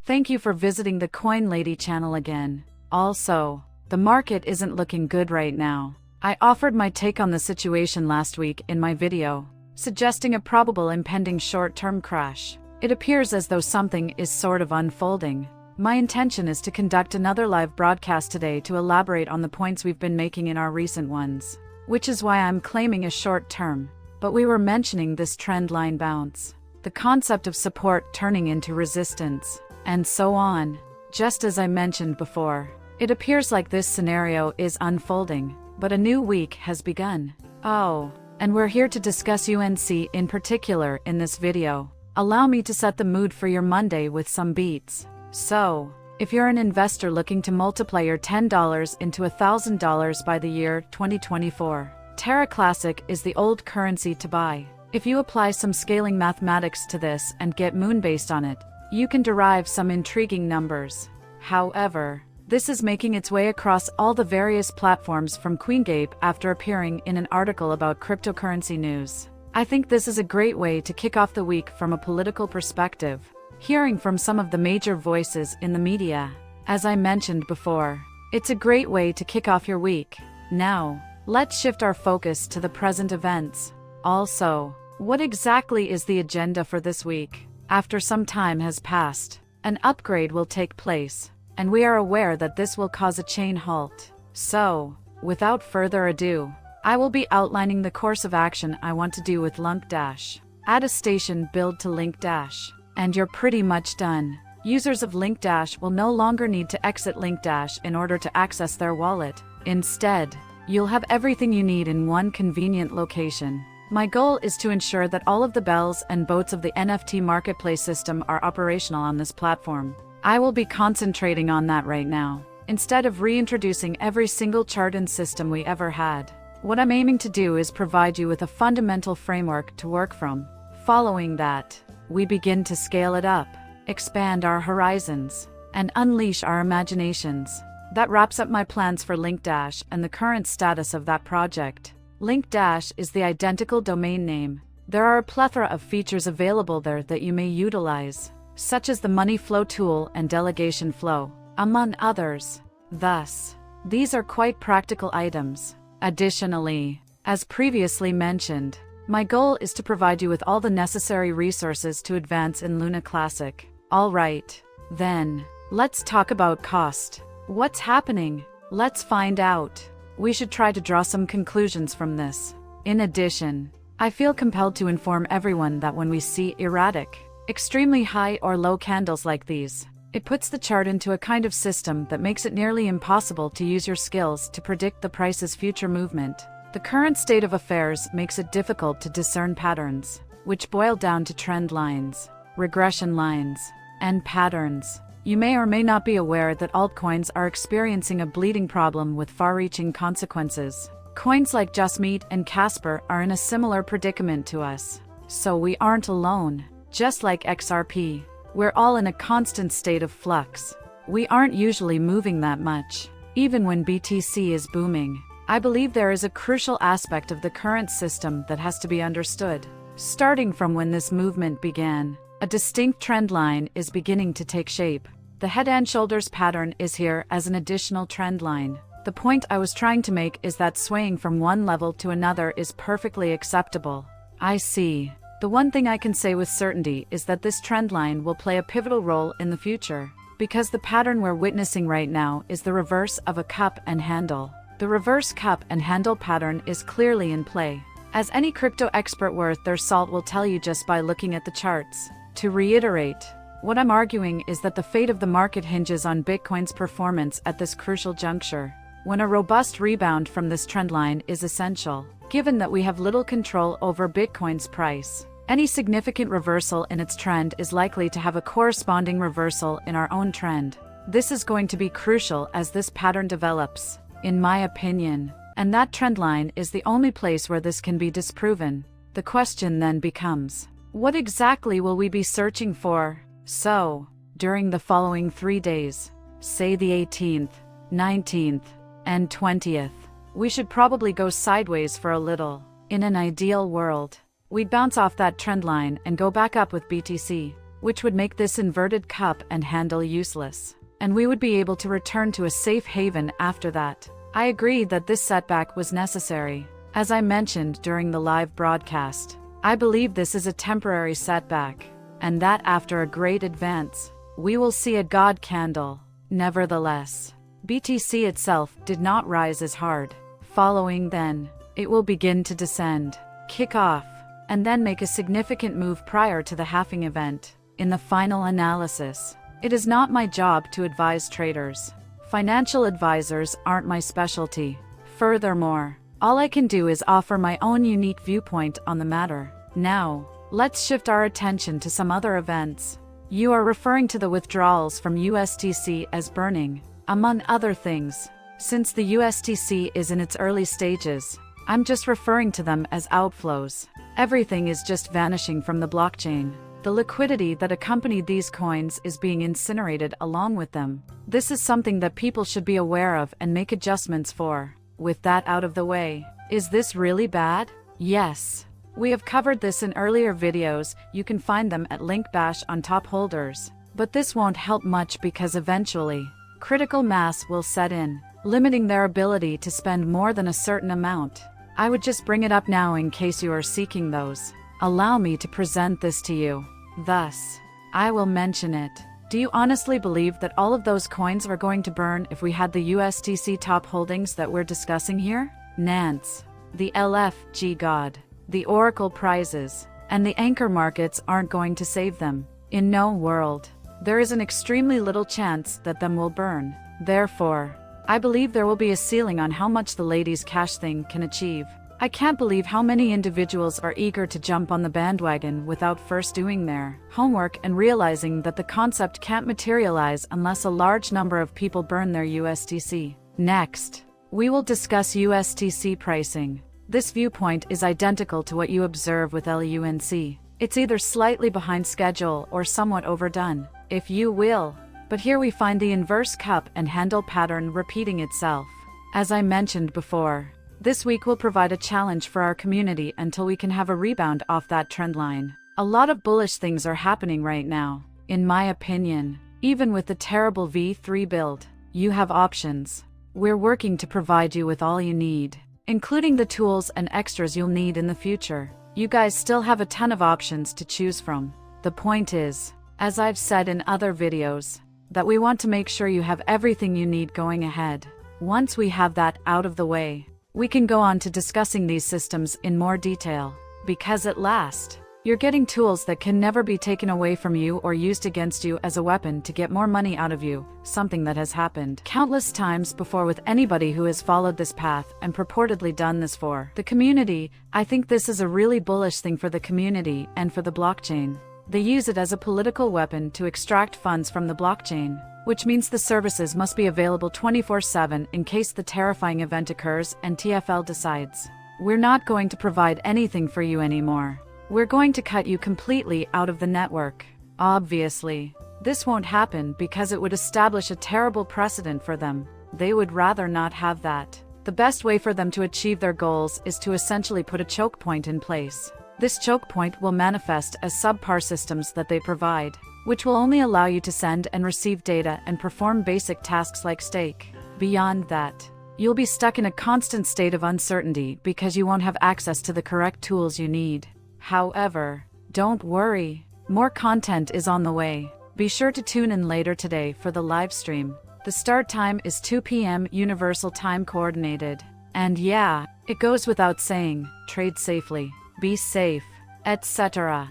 Thank you for visiting the Coin Lady channel again. Also, the market isn't looking good right now. I offered my take on the situation last week in my video, suggesting a probable impending short-term crash. It appears as though something is sort of unfolding. My intention is to conduct another live broadcast today to elaborate on the points we've been making in our recent ones, which is why I'm claiming a short term. But we were mentioning this trend line bounce, the concept of support turning into resistance, and so on. Just as I mentioned before, it appears like this scenario is unfolding, but a new week has begun. Oh, and we're here to discuss UNC in particular in this video. Allow me to set the mood for your Monday with some beats. So, if you're an investor looking to multiply your $10 into $1,000 by the year 2024, Terra Classic is the old currency to buy. If you apply some scaling mathematics to this and get moon-based on it, you can derive some intriguing numbers. However, this is making its way across all the various platforms from QueenGape after appearing in an article about cryptocurrency news. I think this is a great way to kick off the week from a political perspective, hearing from some of the major voices in the media. As I mentioned before, it's a great way to kick off your week. Now, let's shift our focus to the present events. Also, what exactly is the agenda for this week? After some time has passed, an upgrade will take place, and we are aware that this will cause a chain halt. So, without further ado, I will be outlining the course of action I want to do with Link Dash. Add a station build to Link Dash, and you're pretty much done. Users of Link Dash will no longer need to exit Link Dash in order to access their wallet. Instead, you'll have everything you need in one convenient location. My goal is to ensure that all of the bells and boats of the NFT marketplace system are operational on this platform. I will be concentrating on that right now, instead of reintroducing every single chart and system we ever had. What I'm aiming to do is provide you with a fundamental framework to work from. Following that, we begin to scale it up, expand our horizons, and unleash our imaginations. That wraps up my plans for Link Dash and the current status of that project. Link Dash is the identical domain name. There are a plethora of features available there that you may utilize, such as the money flow tool and delegation flow, among others. Thus, these are quite practical items. Additionally, as previously mentioned, my goal is to provide you with all the necessary resources to advance in Luna Classic. Alright, then, let's talk about cost. What's happening? Let's find out. We should try to draw some conclusions from this. In addition, I feel compelled to inform everyone that when we see erratic, extremely high or low candles like these, it puts the chart into a kind of system that makes it nearly impossible to use your skills to predict the price's future movement. The current state of affairs makes it difficult to discern patterns, which boil down to trend lines, regression lines, and patterns. You may or may not be aware that altcoins are experiencing a bleeding problem with far-reaching consequences. Coins like Just Meat and Casper are in a similar predicament to us. So we aren't alone. Just like XRP, we're all in a constant state of flux. We aren't usually moving that much, even when BTC is booming. I believe there is a crucial aspect of the current system that has to be understood. Starting from when this movement began, a distinct trend line is beginning to take shape. The head and shoulders pattern is here as an additional trend line. The point I was trying to make is that swaying from one level to another is perfectly acceptable. I see. The one thing I can say with certainty is that this trend line will play a pivotal role in the future, because the pattern we're witnessing right now is the reverse of a cup and handle. The reverse cup and handle pattern is clearly in play, as any crypto expert worth their salt will tell you just by looking at the charts. To reiterate, what I'm arguing is that the fate of the market hinges on Bitcoin's performance at this crucial juncture, when a robust rebound from this trendline is essential. Given that we have little control over Bitcoin's price, any significant reversal in its trend is likely to have a corresponding reversal in our own trend. This is going to be crucial as this pattern develops, in my opinion, and that trendline is the only place where this can be disproven. The question then becomes, what exactly will we be searching for? So, during the following 3 days, say the 18th, 19th, and 20th, we should probably go sideways for a little. In an ideal world, we'd bounce off that trend line and go back up with BTC. which would make this inverted cup and handle useless, and we would be able to return to a safe haven after that. I agreed that this setback was necessary. As I mentioned during the live broadcast, I believe this is a temporary setback, and that after a great advance, we will see a God candle. Nevertheless, BTC itself did not rise as hard. Following then, it will begin to descend, kick off, and then make a significant move prior to the halving event. In the final analysis, it is not my job to advise traders. Financial advisors aren't my specialty. Furthermore, all I can do is offer my own unique viewpoint on the matter. Now, let's shift our attention to some other events. You are referring to the withdrawals from USTC as burning, among other things. Since the USTC is in its early stages, I'm just referring to them as outflows. Everything is just vanishing from the blockchain. The liquidity that accompanied these coins is being incinerated along with them. This is something that people should be aware of and make adjustments for. With that out of the way, is this really bad? Yes. We have covered this in earlier videos. You can find them at link bash on top holders. But this won't help much because eventually, critical mass will set in, limiting their ability to spend more than a certain amount. I would just bring it up now in case you are seeking those. Allow me to present this to you. Thus, I will mention it. Do you honestly believe that all of those coins are going to burn if we had the USTC top holdings that we're discussing here? Nance, the LFG God, the Oracle prizes, and the anchor markets aren't going to save them. In no world. There is an extremely little chance that them will burn. Therefore, I believe there will be a ceiling on how much the ladies' cash thing can achieve. I can't believe how many individuals are eager to jump on the bandwagon without first doing their homework and realizing that the concept can't materialize unless a large number of people burn their USTC. Next, we will discuss USTC pricing. This viewpoint is identical to what you observe with LUNC. It's either slightly behind schedule or somewhat overdone, if you will. But here we find the inverse cup and handle pattern repeating itself. As I mentioned before, this week will provide a challenge for our community until we can have a rebound off that trend line. A lot of bullish things are happening right now. In my opinion, even with the terrible V3 build, you have options. We're working to provide you with all you need, including the tools and extras you'll need in the future. You guys still have a ton of options to choose from. The point is, as I've said in other videos, that we want to make sure you have everything you need going ahead. Once we have that out of the way, we can go on to discussing these systems in more detail, because at last, you're getting tools that can never be taken away from you or used against you as a weapon to get more money out of you, something that has happened countless times before with anybody who has followed this path and purportedly done this for the community. I think this is a really bullish thing for the community and for the blockchain. They use it as a political weapon to extract funds from the blockchain, which means the services must be available 24/7 in case the terrifying event occurs and TFL decides, we're not going to provide anything for you anymore. We're going to cut you completely out of the network. Obviously, this won't happen because it would establish a terrible precedent for them. They would rather not have that. The best way for them to achieve their goals is to essentially put a choke point in place. This choke point will manifest as subpar systems that they provide, which will only allow you to send and receive data and perform basic tasks like stake. Beyond that, you'll be stuck in a constant state of uncertainty because you won't have access to the correct tools you need. However, don't worry, more content is on the way. Be sure to tune in later today for the live stream. The start time is 2 p.m. Universal Time Coordinated. And yeah, it goes without saying, trade safely, be safe, etc.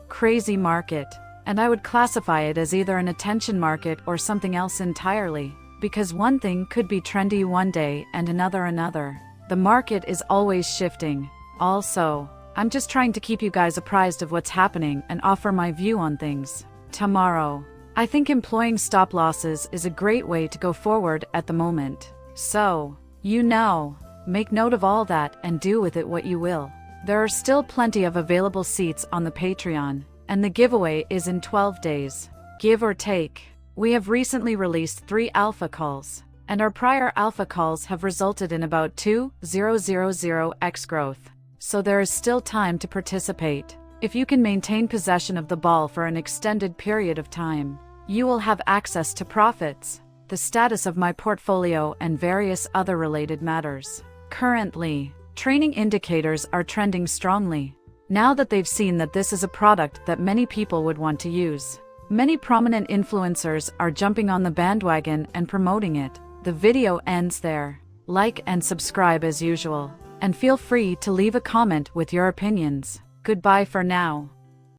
Crazy market. And I would classify it as either an attention market or something else entirely, because one thing could be trendy one day and another. The market is always shifting. Also, I'm just trying to keep you guys apprised of what's happening and offer my view on things. Tomorrow, I think employing stop losses is a great way to go forward at the moment. So, make note of all that and do with it what you will. There are still plenty of available seats on the Patreon, and the giveaway is in 12 days. Give or take. We have recently released 3 alpha calls, and our prior alpha calls have resulted in about 2,000x growth. So there is still time to participate. If you can maintain possession of the ball for an extended period of time, you will have access to profits, the status of my portfolio, and various other related matters. Currently, training indicators are trending strongly. Now that they've seen that this is a product that many people would want to use, many prominent influencers are jumping on the bandwagon and promoting it. The video ends there. Like and subscribe as usual, and feel free to leave a comment with your opinions. Goodbye for now.